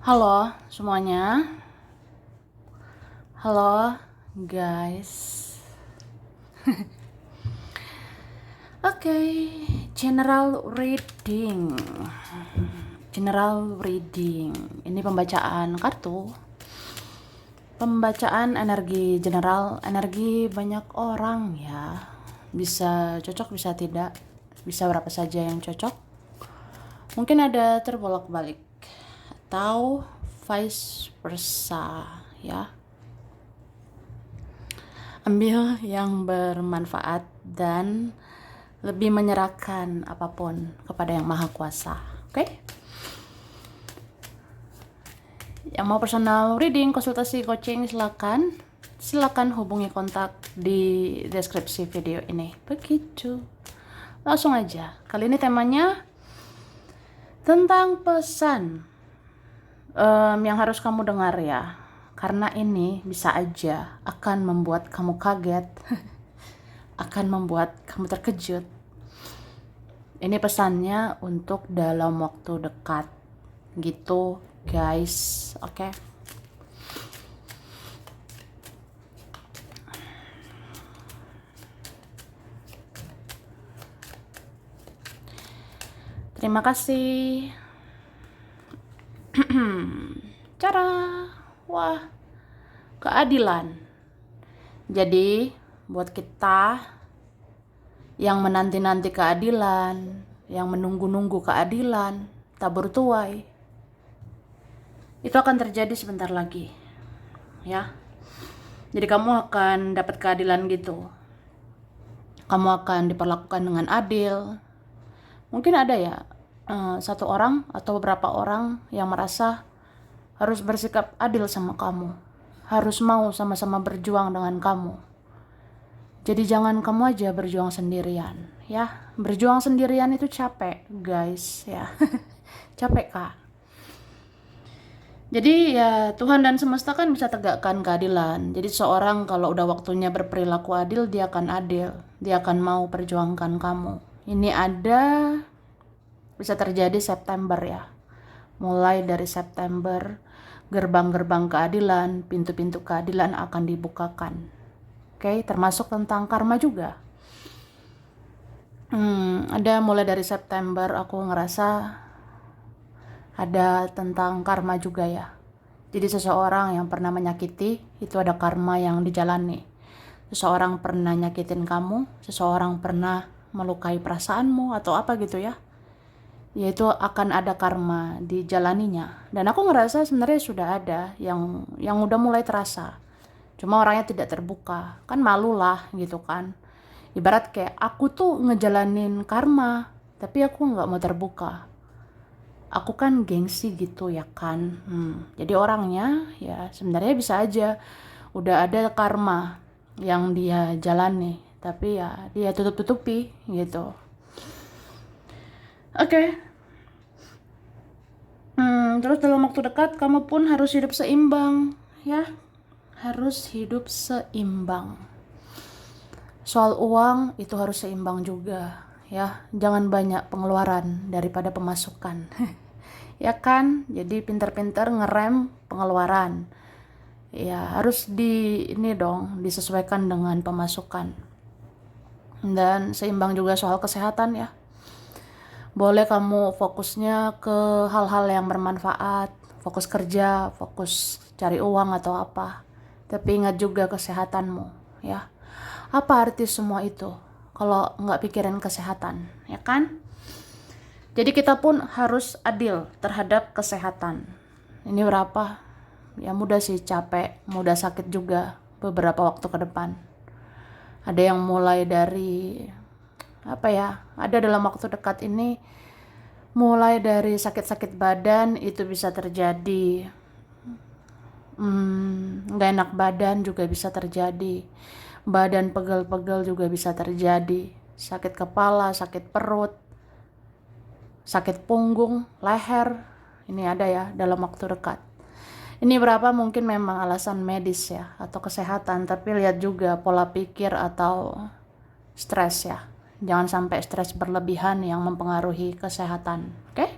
Halo semuanya, halo guys. Oke, general reading. General reading. Ini pembacaan kartu. Pembacaan energi general, energi banyak orang ya. Bisa cocok, bisa tidak. Bisa berapa saja yang cocok. Mungkin ada terbolak-balik atau vice versa ya. Ambil yang bermanfaat dan lebih menyerahkan apapun kepada Yang Maha Kuasa. Oke? Yang mau personal reading, konsultasi, coaching, silakan hubungi kontak di deskripsi video ini. Begitu. Langsung aja. Kali ini temanya tentang pesan yang harus kamu dengar ya. Karena ini bisa aja akan membuat kamu kaget, akan membuat kamu terkejut. Ini pesannya untuk dalam waktu dekat, gitu guys, oke? Terima kasih. Cara, wah, keadilan. Jadi buat kita yang menanti-nanti keadilan, yang menunggu-nunggu keadilan, tabur tuai, itu akan terjadi sebentar lagi, ya. Jadi kamu akan dapat keadilan gitu. Kamu akan diperlakukan dengan adil. Mungkin ada ya satu orang atau beberapa orang yang merasa harus bersikap adil sama kamu, harus mau sama-sama berjuang dengan kamu. Jadi jangan kamu aja berjuang sendirian, ya. Berjuang sendirian itu capek, guys, ya. Capek, Kak. Jadi ya Tuhan dan semesta kan bisa tegakkan keadilan. Jadi seorang kalau udah waktunya berperilaku adil, dia akan adil. Dia akan mau perjuangkan kamu. Ini ada bisa terjadi September ya. Mulai dari September, gerbang-gerbang keadilan, pintu-pintu keadilan akan dibukakan. Oke, termasuk tentang karma juga. Ada mulai dari September aku ngerasa ada tentang karma juga ya. Jadi seseorang yang pernah menyakiti, itu ada karma yang dijalani. Seseorang pernah nyakitin kamu, seseorang pernah melukai perasaanmu atau apa gitu ya. Yaitu akan ada karma dijalaninya. Dan aku ngerasa sebenarnya sudah ada yang udah mulai terasa. Cuma orangnya tidak terbuka. Kan malu lah gitu kan. Ibarat kayak aku tuh ngejalanin karma, tapi aku nggak mau terbuka. Aku kan gengsi gitu ya kan. Jadi orangnya ya sebenarnya bisa aja udah ada karma yang dia jalani, tapi ya dia tutup-tutupi gitu. Oke. Terus dalam waktu dekat kamu pun harus hidup seimbang ya. Harus hidup seimbang. Soal uang itu harus seimbang juga ya. Jangan banyak pengeluaran daripada pemasukan. Ya kan? Jadi pintar-pintar ngerem pengeluaran. Ya harus ini dong disesuaikan dengan pemasukan. Dan seimbang juga soal kesehatan ya. Boleh kamu fokusnya ke hal-hal yang bermanfaat, fokus kerja, fokus cari uang atau apa. Tapi ingat juga kesehatanmu, ya. Apa arti semua itu kalau nggak pikirin kesehatan, ya kan? Jadi kita pun harus adil terhadap kesehatan. Ini berapa? Ya mudah sih capek, mudah sakit juga beberapa waktu ke depan. Ada yang mulai dari apa ya? Ada dalam waktu dekat ini mulai dari sakit-sakit badan itu bisa terjadi. Nggak enak badan juga bisa terjadi. Badan pegel-pegel juga bisa terjadi. Sakit kepala, sakit perut, sakit punggung, leher. Ini ada ya dalam waktu dekat. Ini berapa mungkin memang alasan medis ya atau kesehatan, tapi lihat juga pola pikir atau stres ya. Jangan sampai stres berlebihan yang mempengaruhi kesehatan. Oke?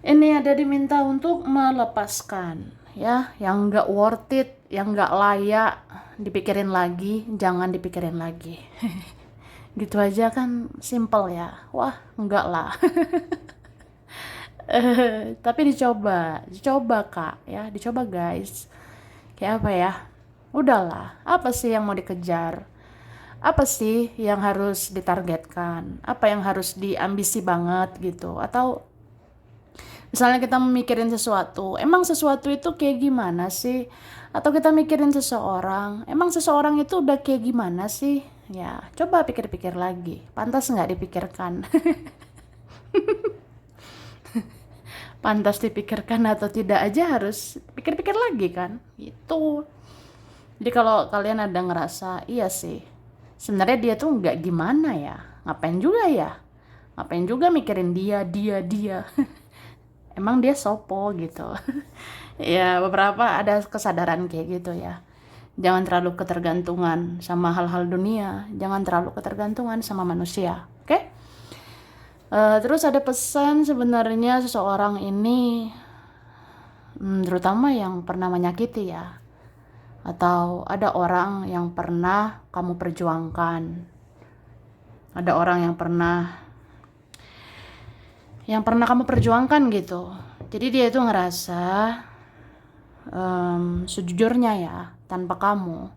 Ini ada diminta untuk melepaskan, ya, yang nggak worth it, yang nggak layak dipikirin lagi, jangan dipikirin lagi. Gitu aja kan simple ya. Wah, enggak lah. Tapi dicoba Kak, ya, dicoba guys. Kayak apa ya? Udahlah, apa sih yang mau dikejar? Apa sih yang harus ditargetkan? Apa yang harus diambisi banget gitu? Atau misalnya kita memikirin sesuatu, emang sesuatu itu kayak gimana sih? Atau kita mikirin seseorang, emang seseorang itu udah kayak gimana sih? Ya, coba pikir-pikir lagi. Pantas nggak dipikirkan? Pantas dipikirkan atau tidak aja harus pikir-pikir lagi kan? Itu. Jadi kalau kalian ada ngerasa, iya sih, sebenarnya dia tuh nggak gimana ya? Ngapain juga ya? Ngapain juga mikirin dia? Emang dia sopo gitu. Ya beberapa ada kesadaran kayak gitu ya. Jangan terlalu ketergantungan sama hal-hal dunia, jangan terlalu ketergantungan sama manusia, oke? Terus ada pesan sebenarnya seseorang ini, terutama yang pernah menyakiti ya, atau ada orang yang pernah kamu perjuangkan, ada orang yang pernah kamu perjuangkan gitu. Jadi dia itu ngerasa sejujurnya ya, tanpa kamu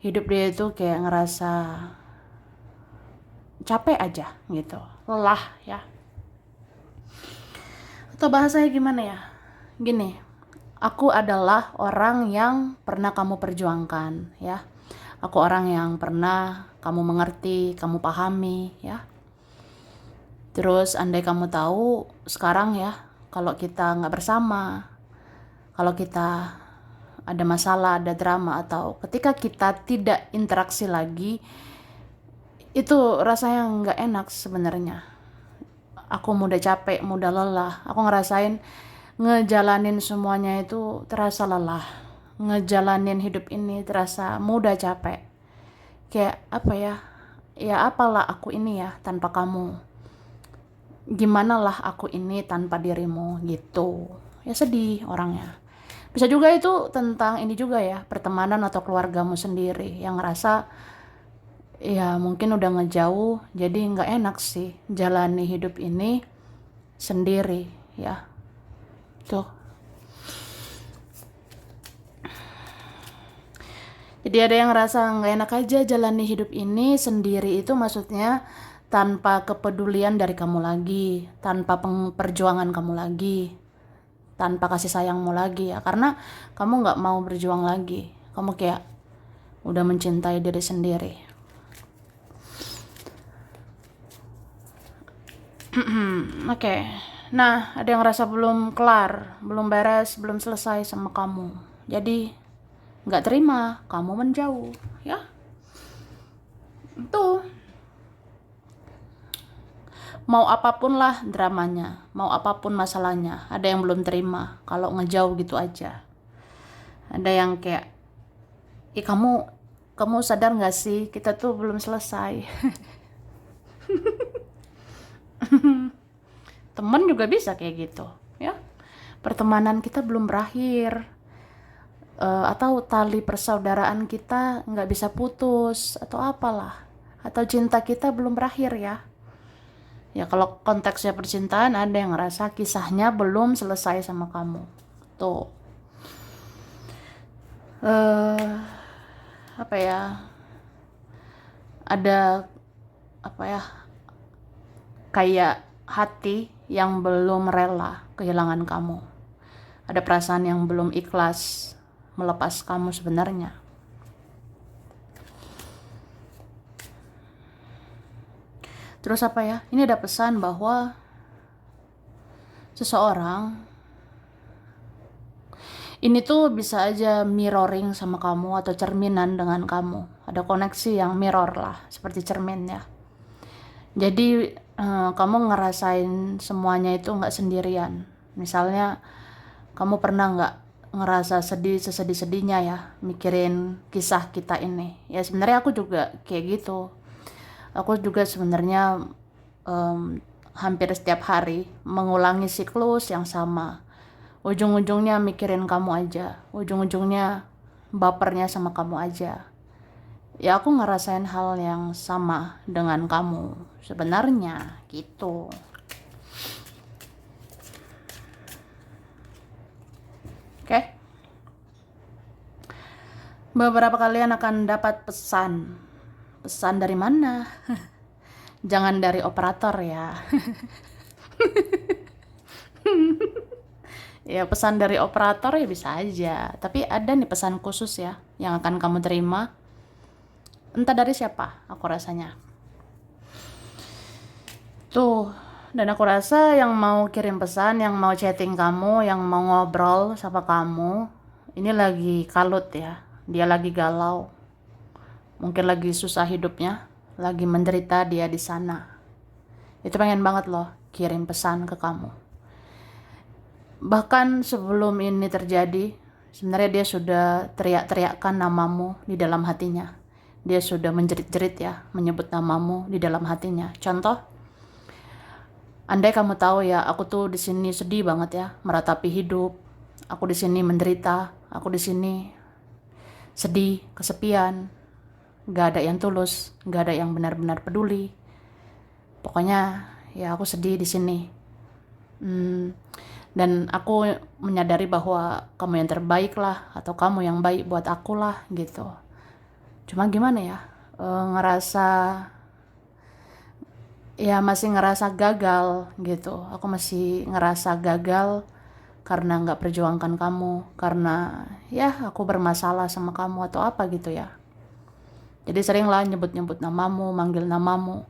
hidup dia itu kayak ngerasa capek aja gitu, lelah ya. Atau bahasanya gimana ya, gini, aku adalah orang yang pernah kamu perjuangkan ya, aku orang yang pernah kamu mengerti, kamu pahami ya. Terus andai kamu tahu sekarang ya, kalau kita nggak bersama, kalau kita ada masalah, ada drama, atau ketika kita tidak interaksi lagi, itu rasanya nggak enak sebenarnya. Aku mudah capek, mudah lelah. Aku ngerasain ngejalanin semuanya itu terasa lelah. Ngejalanin hidup ini terasa mudah capek. Kayak apa ya? Ya apalah aku ini ya tanpa kamu. Gimana lah aku ini tanpa dirimu gitu. Ya sedih orangnya. Bisa juga itu tentang ini juga ya, pertemanan atau keluargamu sendiri yang ngerasa ya mungkin udah ngejauh, jadi nggak enak sih jalani hidup ini sendiri ya. Tuh. Jadi ada yang ngerasa nggak enak aja jalani hidup ini sendiri, itu maksudnya tanpa kepedulian dari kamu lagi, tanpa perjuangan kamu lagi, tanpa kasih sayangmu lagi ya, karena kamu nggak mau berjuang lagi, kamu kayak udah mencintai diri sendiri. Oke. Nah, ada yang ngerasa belum kelar, belum beres, belum selesai sama kamu, jadi nggak terima kamu menjauh ya. Itu mau apapun lah dramanya, mau apapun masalahnya, ada yang belum terima kalau ngejauh gitu aja. Ada yang kayak, kamu sadar nggak sih kita tuh belum selesai. Temen juga bisa kayak gitu ya, pertemanan kita belum berakhir, atau tali persaudaraan kita nggak bisa putus atau apalah, atau cinta kita belum berakhir ya. Ya kalau konteksnya percintaan, ada yang ngerasa kisahnya belum selesai sama kamu tuh. Apa ya, ada apa ya, kayak hati yang belum rela kehilangan kamu, ada perasaan yang belum ikhlas melepas kamu sebenarnya. Terus apa ya, ini ada pesan bahwa seseorang ini tuh bisa aja mirroring sama kamu atau cerminan dengan kamu, ada koneksi yang mirror lah, seperti cermin ya. Jadi kamu ngerasain semuanya itu nggak sendirian. Misalnya kamu pernah nggak ngerasa sedih sesedih-sedihnya ya, mikirin kisah kita ini. Ya sebenarnya aku juga kayak gitu. Aku juga sebenarnya hampir setiap hari mengulangi siklus yang sama. Ujung-ujungnya mikirin kamu aja, ujung-ujungnya bapernya sama kamu aja. Ya aku ngerasain hal yang sama dengan kamu sebenarnya gitu. Oke? Beberapa kalian akan dapat pesan. Pesan dari mana? Jangan dari operator ya. Ya pesan dari operator ya bisa aja. Tapi ada nih pesan khusus ya yang akan kamu terima. Entah dari siapa, aku rasanya. Tuh, dan aku rasa yang mau kirim pesan, yang mau chatting kamu, yang mau ngobrol sama kamu, ini lagi kalut ya. Dia lagi galau. Mungkin lagi susah hidupnya, lagi menderita dia di sana. Itu pengen banget loh kirim pesan ke kamu. Bahkan sebelum ini terjadi, sebenarnya dia sudah teriak-teriakkan namamu di dalam hatinya. Dia sudah menjerit-jerit ya, menyebut namamu di dalam hatinya. Contoh, andai kamu tahu ya, aku tuh di sini sedih banget ya, meratapi hidup. Aku di sini menderita, aku di sini sedih, kesepian. Gak ada yang tulus, gak ada yang benar-benar peduli. Pokoknya ya aku sedih di sini. Dan aku menyadari bahwa kamu yang terbaik lah, atau kamu yang baik buat aku lah gitu. Cuma gimana ya, ngerasa ya masih ngerasa gagal gitu. Aku masih ngerasa gagal karena nggak perjuangkan kamu, karena ya aku bermasalah sama kamu atau apa gitu ya. Jadi seringlah nyebut-nyebut namamu, manggil namamu.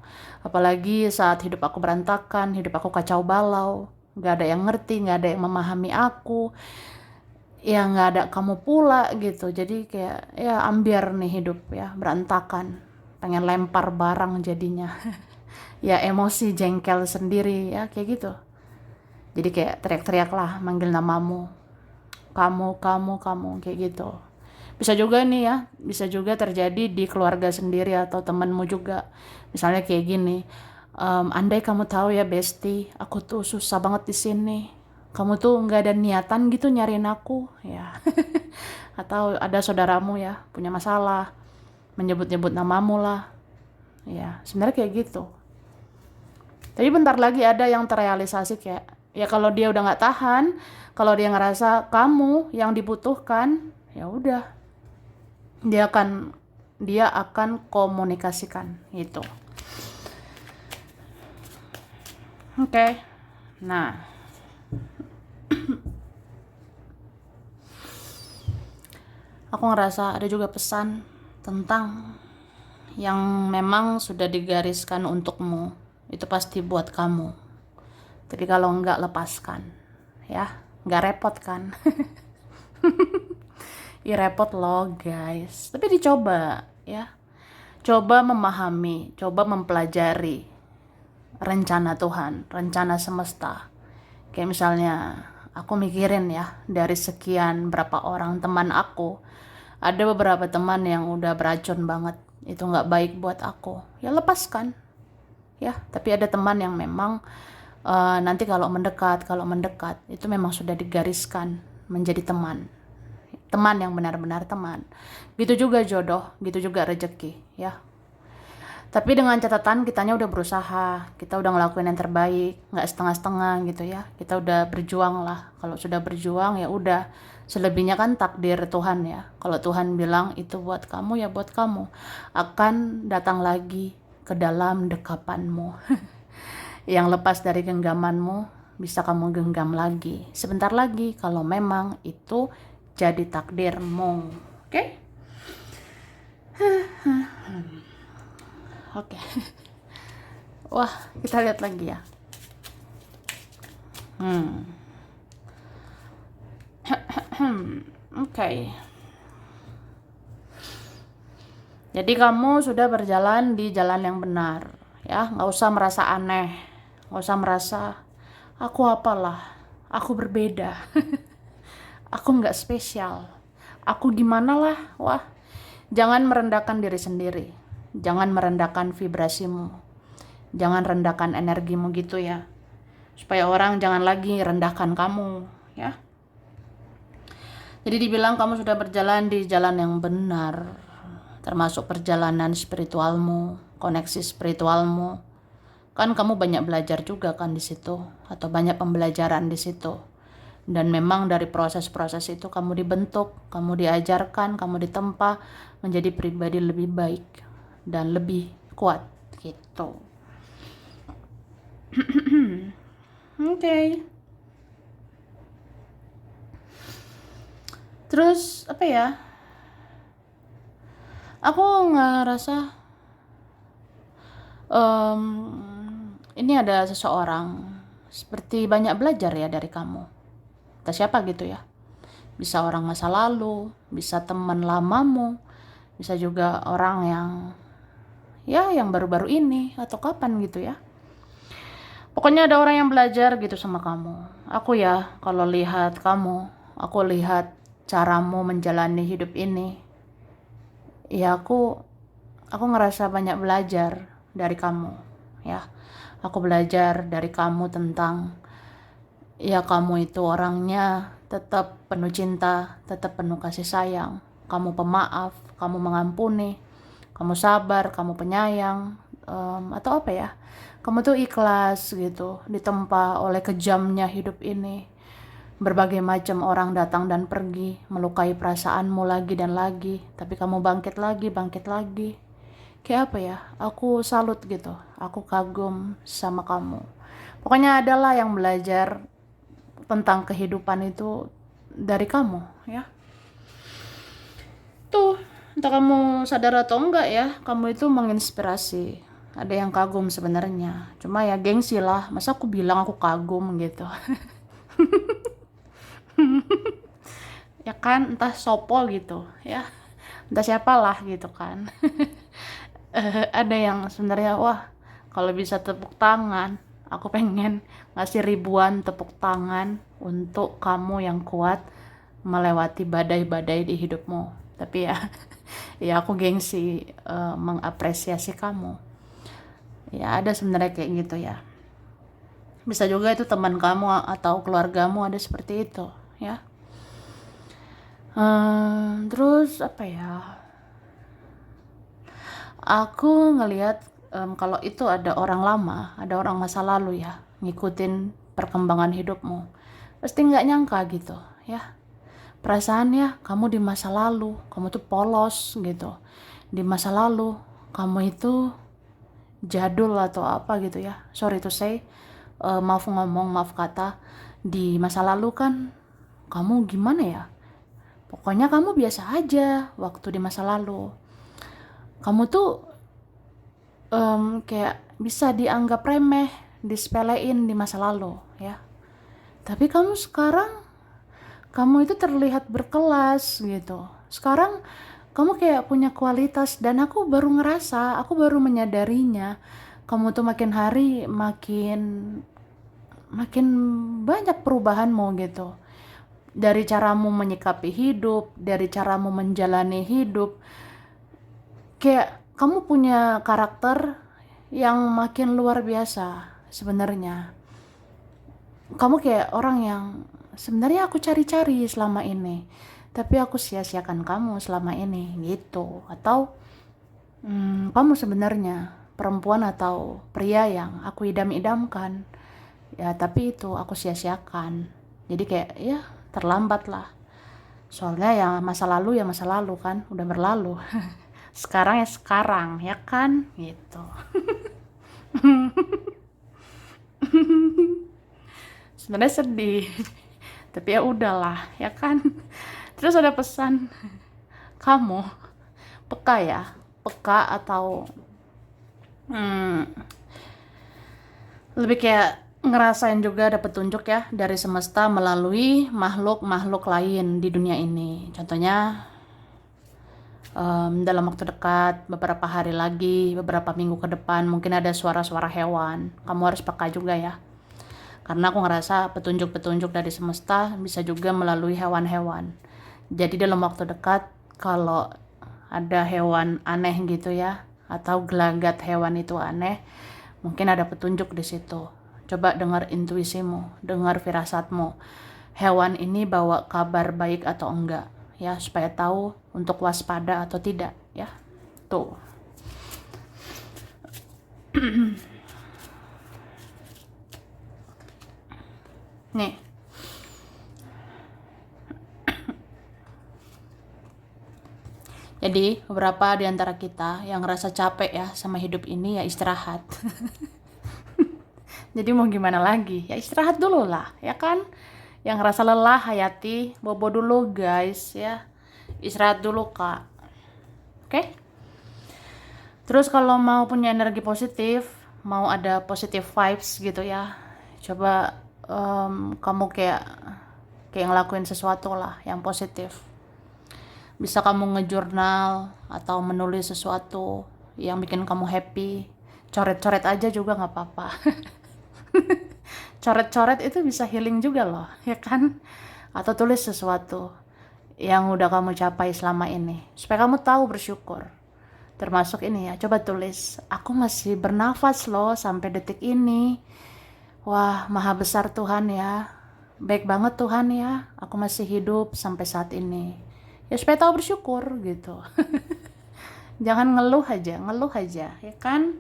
Apalagi saat hidup aku berantakan, hidup aku kacau balau, nggak ada yang ngerti, nggak ada yang memahami aku, ya nggak ada kamu pula gitu. Jadi kayak ya ambiar nih hidup ya, berantakan, pengen lempar barang jadinya. Ya emosi, jengkel sendiri ya kayak gitu. Jadi kayak teriak-teriak lah, manggil namamu, kamu kayak gitu. Bisa juga nih ya, bisa juga terjadi di keluarga sendiri atau temanmu juga. Misalnya kayak gini, andai kamu tahu ya Besti, aku tuh susah banget di sini. Kamu tuh nggak ada niatan gitu nyariin aku, ya. Atau ada saudaramu ya punya masalah, menyebut-nyebut namamu lah, ya. Sebenarnya kayak gitu. Tapi bentar lagi ada yang terrealisasi kayak, ya kalau dia udah nggak tahan, kalau dia ngerasa kamu yang dibutuhkan, ya udah, dia akan komunikasikan itu. Oke. Nah, aku ngerasa ada juga pesan tentang yang memang sudah digariskan untukmu. Itu pasti buat kamu. Tapi kalau enggak, lepaskan. Ya, enggak repot kan? Ih, repot loh guys. Tapi dicoba ya. Coba memahami, coba mempelajari rencana Tuhan, rencana semesta. Kayak misalnya aku mikirin ya, dari sekian berapa orang teman aku, ada beberapa teman yang udah beracun banget. Itu nggak baik buat aku. Ya lepaskan. Ya, tapi ada teman yang memang nanti kalau mendekat itu memang sudah digariskan menjadi teman yang benar-benar teman. Gitu juga jodoh, gitu juga rezeki ya. Tapi dengan catatan kitanya udah berusaha, kita udah ngelakuin yang terbaik, nggak setengah-setengah gitu ya. Kita udah berjuang lah. Kalau sudah berjuang ya udah, selebihnya kan takdir Tuhan ya. Kalau Tuhan bilang itu buat kamu ya buat kamu, akan datang lagi ke dalam dekapanmu. Yang lepas dari genggamanmu bisa kamu genggam lagi sebentar lagi kalau memang itu jadi takdirmu. Oke? Oke. Wah, kita lihat lagi ya. Oke. Jadi kamu sudah berjalan di jalan yang benar, ya. Nggak usah merasa aneh, nggak usah merasa aku apalah, aku berbeda, aku nggak spesial, aku gimana lah. Wah, jangan merendahkan diri sendiri, jangan merendahkan vibrasimu. Jangan rendahkan energimu gitu ya. Supaya orang jangan lagi rendahkan kamu, ya. Jadi dibilang kamu sudah berjalan di jalan yang benar, termasuk perjalanan spiritualmu, koneksi spiritualmu. Kan kamu banyak belajar juga kan di situ, atau banyak pembelajaran di situ. Dan memang dari proses-proses itu kamu dibentuk, kamu diajarkan, kamu ditempa menjadi pribadi lebih baik dan lebih kuat gitu. Oke. Terus apa ya? Aku ngerasa ini ada seseorang seperti banyak belajar ya dari kamu. Entah siapa gitu ya. Bisa orang masa lalu, bisa teman lamamu, bisa juga orang yang baru-baru ini atau kapan gitu ya. Pokoknya ada orang yang belajar gitu sama kamu. Aku ya, kalau lihat kamu, aku lihat caramu menjalani hidup ini. Ya aku ngerasa banyak belajar dari kamu, ya. Aku belajar dari kamu tentang ya kamu itu orangnya tetap penuh cinta, tetap penuh kasih sayang. Kamu pemaaf, kamu mengampuni, kamu sabar, kamu penyayang, atau apa ya? Kamu tuh ikhlas gitu, ditempa oleh kejamnya hidup ini. Berbagai macam orang datang dan pergi, melukai perasaanmu lagi dan lagi, tapi kamu bangkit lagi, bangkit lagi. Kayak apa ya? Aku salut gitu. Aku kagum sama kamu. Pokoknya adalah yang belajar tentang kehidupan itu dari kamu, ya. Tuh, entah kamu sadar atau enggak ya, kamu itu menginspirasi. Ada yang kagum sebenarnya. Cuma ya gengsi lah, masa aku bilang aku kagum gitu. Ya kan, entah sopo gitu, ya. Entah siapalah gitu kan. Ada yang sebenarnya wah, kalau bisa tepuk tangan, aku pengen ngasih ribuan tepuk tangan untuk kamu yang kuat melewati badai-badai di hidupmu. Tapi ya ya aku gengsi mengapresiasi kamu. Ya ada sebenarnya kayak gitu ya. Bisa juga itu teman kamu atau keluargamu ada seperti itu ya. Terus apa ya? Aku ngelihat kalau itu ada orang lama, ada orang masa lalu ya, ngikutin perkembangan hidupmu. Pasti nggak nyangka gitu ya. Perasaannya kamu di masa lalu, kamu tuh polos gitu. Di masa lalu, kamu itu jadul atau apa gitu ya. Sorry to say, maaf ngomong, maaf kata. Di masa lalu kan kamu gimana ya? Pokoknya kamu biasa aja waktu di masa lalu. Kamu tuh kayak bisa dianggap remeh, disepelein di masa lalu ya. Tapi kamu sekarang, kamu itu terlihat berkelas gitu. Sekarang kamu kayak punya kualitas dan aku baru ngerasa, aku baru menyadarinya. Kamu tuh makin hari makin banyak perubahanmu gitu. Dari caramu menyikapi hidup, dari caramu menjalani hidup. Kayak kamu punya karakter yang makin luar biasa sebenarnya. Kamu kayak orang yang sebenarnya aku cari-cari selama ini, tapi aku sia-siakan kamu selama ini gitu. Atau kamu sebenarnya perempuan atau pria yang aku idam-idamkan ya, tapi itu aku sia-siakan. Jadi kayak ya terlambat lah, soalnya ya masa lalu ya masa lalu kan udah berlalu. Sekarang ya sekarang ya kan gitu. Sebenarnya sedih tapi ya udahlah ya kan. Terus ada pesan, kamu peka ya, peka atau lebih kayak ngerasain juga ada petunjuk ya dari semesta melalui makhluk-makhluk lain di dunia ini. Contohnya dalam waktu dekat, beberapa hari lagi, beberapa minggu ke depan mungkin ada suara-suara hewan. Kamu harus peka juga ya, karena aku ngerasa petunjuk-petunjuk dari semesta bisa juga melalui hewan-hewan. Jadi dalam waktu dekat kalau ada hewan aneh gitu ya, atau gelagat hewan itu aneh, Mungkin ada petunjuk di situ. Coba dengar intuisimu, dengar firasatmu. Hewan ini bawa kabar baik atau enggak, ya, supaya tahu untuk waspada atau tidak, ya. Tuh. Nih. Jadi, beberapa di antara kita yang ngerasa capek ya sama hidup ini, ya istirahat. Jadi mau gimana lagi? Ya istirahat dulu lah, ya kan? Yang ngerasa lelah, hayati, bobo dulu guys, ya. Istirahat dulu, Kak. Oke? Terus kalau mau punya energi positif, mau ada positive vibes gitu ya, coba kamu kayak ngelakuin sesuatu lah yang positif. Bisa kamu ngejurnal atau menulis sesuatu yang bikin kamu happy. Coret-coret aja juga nggak apa-apa. Coret-coret itu bisa healing juga loh, ya kan? Atau tulis sesuatu yang udah kamu capai selama ini, supaya kamu tahu bersyukur. Termasuk ini ya, coba tulis, aku masih bernafas loh sampai detik ini. Wah, maha besar Tuhan ya. Baik banget Tuhan ya, aku masih hidup sampai saat ini. Ya supaya tahu bersyukur gitu. Jangan ngeluh aja, ya kan?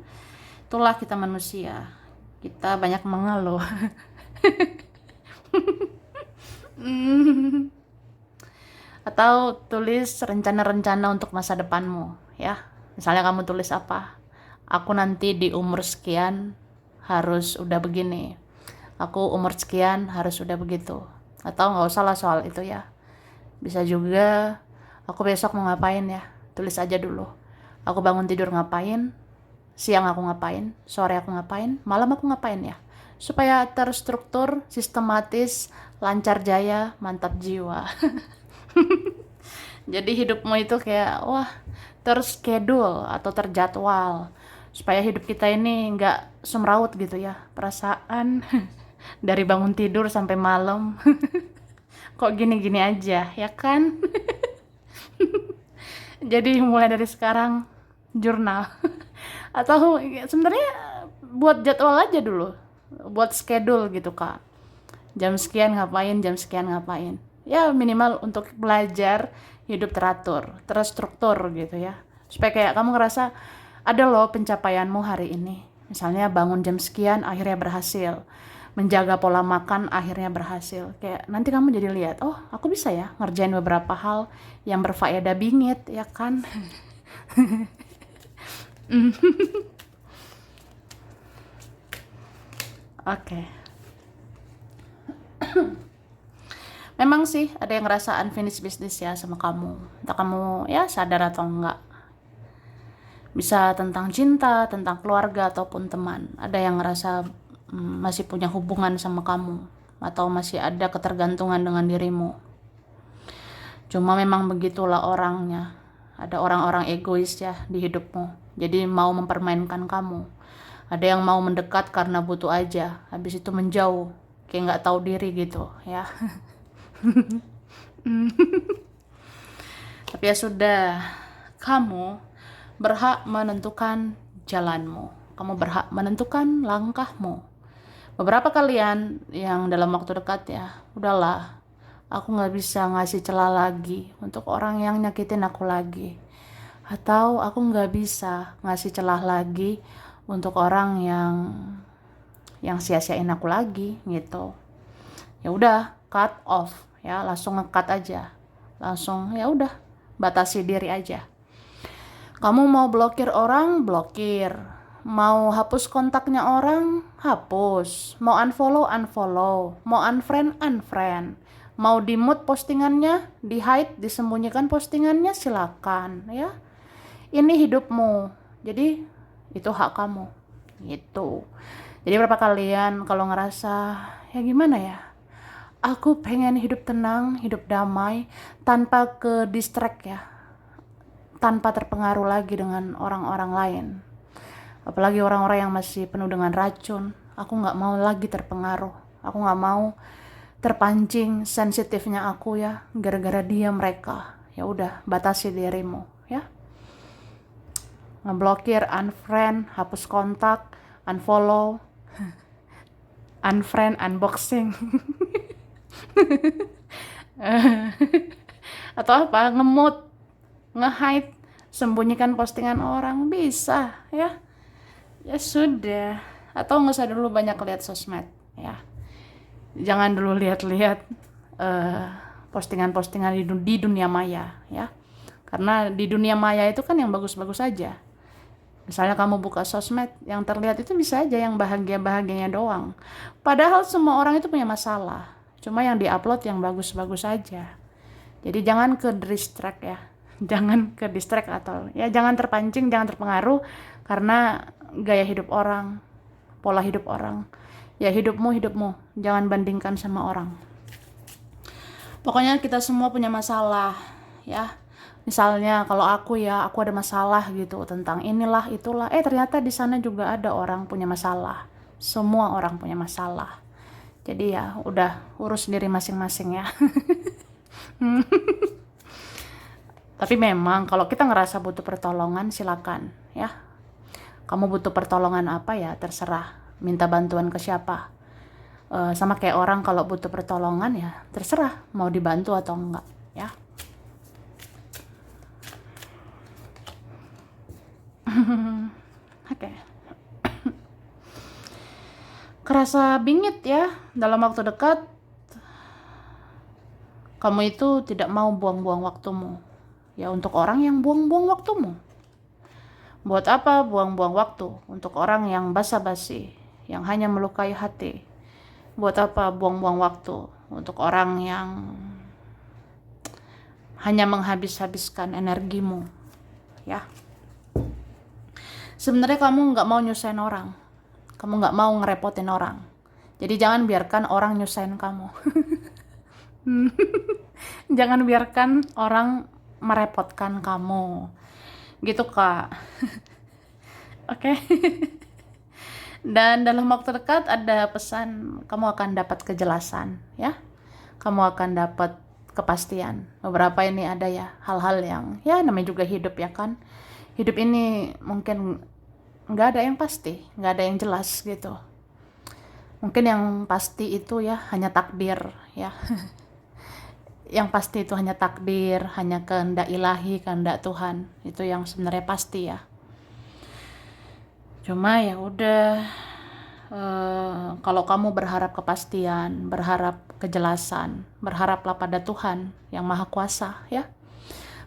Itulah kita manusia. Kita banyak mengeluh. Atau tulis rencana-rencana untuk masa depanmu, ya. Misalnya kamu tulis apa? Aku nanti di umur sekian harus udah begini. Aku umur sekian harus udah begitu. Atau nggak usah lah soal itu ya. Bisa juga, aku besok mau ngapain ya? Tulis aja dulu. Aku bangun tidur ngapain? Siang aku ngapain? Sore aku ngapain? Malam aku ngapain ya? Supaya terstruktur, sistematis, lancar jaya, mantap jiwa. Jadi hidupmu itu kayak, wah, terschedule atau terjadwal. Supaya hidup kita ini nggak semraut gitu ya. Perasaan dari bangun tidur sampai malam. Kok gini-gini aja, ya kan? Jadi mulai dari sekarang jurnal. Atau sebenarnya buat jadwal aja dulu. Buat schedule gitu, Kak. Jam sekian ngapain, jam sekian ngapain. Ya minimal untuk belajar hidup teratur, terstruktur gitu ya. Supaya kayak kamu ngerasa ada loh pencapaianmu hari ini. Misalnya bangun jam sekian akhirnya berhasil. Menjaga pola makan akhirnya berhasil. Kayak nanti kamu jadi lihat, oh aku bisa ya ngerjain beberapa hal yang berfaedah bingit, ya kan? Oke. Memang sih ada yang ngerasa unfinished business ya sama kamu. Entah kamu ya sadar atau enggak. Bisa tentang cinta, tentang keluarga ataupun teman. Ada yang ngerasa masih punya hubungan sama kamu atau masih ada ketergantungan dengan dirimu. Cuma memang begitulah orangnya. Ada orang-orang egois ya di hidupmu. Jadi mau mempermainkan kamu. Ada yang mau mendekat karena butuh aja. Habis itu menjauh. Kayak nggak tahu diri gitu ya. Tapi ya sudah. Kamu berhak menentukan jalanmu. Kamu berhak menentukan langkahmu. Beberapa kalian yang dalam waktu dekat ya, udahlah, aku gak bisa ngasih celah lagi untuk orang yang nyakitin aku lagi. Atau aku gak bisa ngasih celah lagi untuk orang yang sia-siain aku lagi gitu. Ya udah, cut off ya, langsung nge-cut aja. Langsung ya udah, batasi diri aja. Kamu mau blokir orang, blokir. Mau hapus kontaknya orang, hapus. Mau unfollow, unfollow. Mau unfriend, unfriend. Mau di-mute postingannya, di-hide, disembunyikan postingannya, silakan ya. Ini hidupmu. Jadi itu hak kamu. Gitu. Jadi berapa kalian kalau ngerasa ya gimana ya? Aku pengen hidup tenang, hidup damai, tanpa ke distract ya. Tanpa terpengaruh lagi dengan orang-orang lain. Apalagi orang-orang yang masih penuh dengan racun. Aku gak mau lagi terpengaruh. Aku gak mau terpancing sensitifnya aku ya, gara-gara dia mereka. Ya udah, batasi dirimu ya. Ngeblokir, unfriend, hapus kontak, unfollow, unfriend, unboxing. Atau apa, ngemut, nge-hide, sembunyikan postingan orang, bisa ya. Ya sudah, atau nggak usah dulu banyak lihat sosmed ya. Jangan dulu lihat-lihat postingan-postingan di dunia maya ya. Karena di dunia maya itu kan yang bagus-bagus saja. Misalnya kamu buka sosmed, yang terlihat itu bisa aja yang bahagia-bahagianya doang. Padahal semua orang itu punya masalah. Cuma yang diupload yang bagus-bagus saja. Jadi jangan ke distract ya. Jangan ke distract atau ya jangan terpancing, jangan terpengaruh karena gaya hidup orang, pola hidup orang. Ya hidupmu, jangan bandingkan sama orang. Pokoknya kita semua punya masalah ya. Misalnya kalau aku ada masalah gitu tentang inilah itulah, ternyata di sana juga ada orang punya masalah. Semua orang punya masalah. Jadi ya udah urus diri masing-masing ya. Tapi memang kalau kita ngerasa butuh pertolongan silakan ya. Kamu butuh pertolongan apa ya terserah. Minta bantuan ke siapa. Sama kayak orang kalau butuh pertolongan ya terserah mau dibantu atau enggak ya. Oke. Kerasa bingit ya dalam waktu dekat. Kamu itu tidak mau buang-buang waktumu. Ya untuk orang yang buang-buang waktumu. Buat apa buang-buang waktu untuk orang yang basa-basi, yang hanya melukai hati? Buat apa buang-buang waktu untuk orang yang hanya menghabis-habiskan energimu? Ya. Sebenarnya kamu nggak mau nyusahin orang. Kamu nggak mau ngerepotin orang. Jadi jangan biarkan orang nyusahin kamu. Jangan biarkan orang merepotkan kamu. Gitu, Kak. Oke. Dan dalam waktu dekat ada pesan kamu akan dapat kejelasan, ya. Kamu akan dapat kepastian. Beberapa ini ada ya hal-hal yang ya namanya juga hidup ya kan. Hidup ini mungkin nggak ada yang pasti, nggak ada yang jelas gitu. Mungkin yang pasti itu ya hanya takdir ya. Yang pasti itu hanya takdir, hanya kehendak ilahi, kehendak Tuhan. Itu yang sebenarnya pasti ya. Cuma ya udah, kalau kamu berharap kepastian, berharap kejelasan, berharaplah pada Tuhan yang Maha Kuasa ya.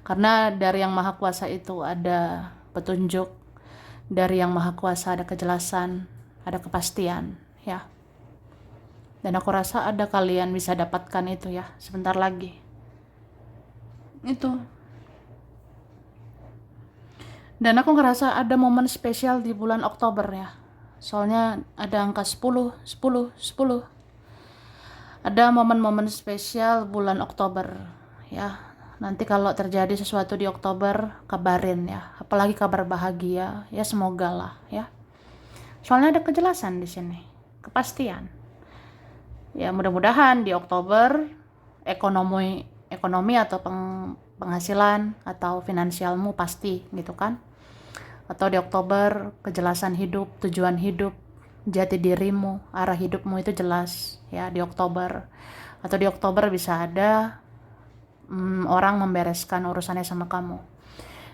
Karena dari yang Maha Kuasa itu ada petunjuk, dari yang Maha Kuasa ada kejelasan, ada kepastian ya. Dan aku rasa ada kalian bisa dapatkan itu ya sebentar lagi. Itu. Dan aku ngerasa ada momen spesial di bulan Oktober ya. Soalnya ada angka 10, 10, 10. Ada momen-momen spesial bulan Oktober ya. Nanti kalau terjadi sesuatu di Oktober, kabarin ya. Apalagi kabar bahagia, ya semoga lah ya. Soalnya ada kejelasan di sini, kepastian. Ya mudah-mudahan di Oktober ekonomi atau penghasilan atau finansialmu pasti gitu kan. Atau di Oktober kejelasan hidup, tujuan hidup, jati dirimu, arah hidupmu itu jelas ya di Oktober. Atau di Oktober bisa ada orang membereskan urusannya sama kamu.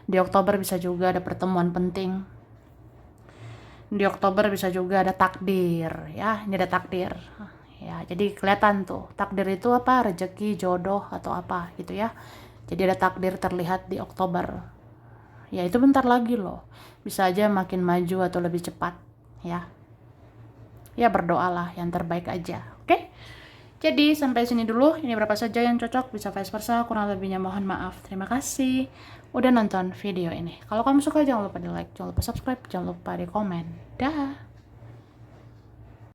Di Oktober bisa juga ada pertemuan penting. Di Oktober bisa juga ada takdir ya, ini ada takdir. Ya, jadi kelihatan tuh takdir itu apa, rezeki, jodoh atau apa gitu ya. Jadi ada takdir terlihat di Oktober. Ya itu bentar lagi loh. Bisa aja makin maju atau lebih cepat ya. Ya berdoalah yang terbaik aja. Oke? Jadi sampai sini dulu. Ini berapa saja yang cocok, bisa vice versa. Kurang lebihnya mohon maaf. Terima kasih udah nonton video ini. Kalau kamu suka jangan lupa di like, jangan lupa subscribe, jangan lupa di komen. Dah.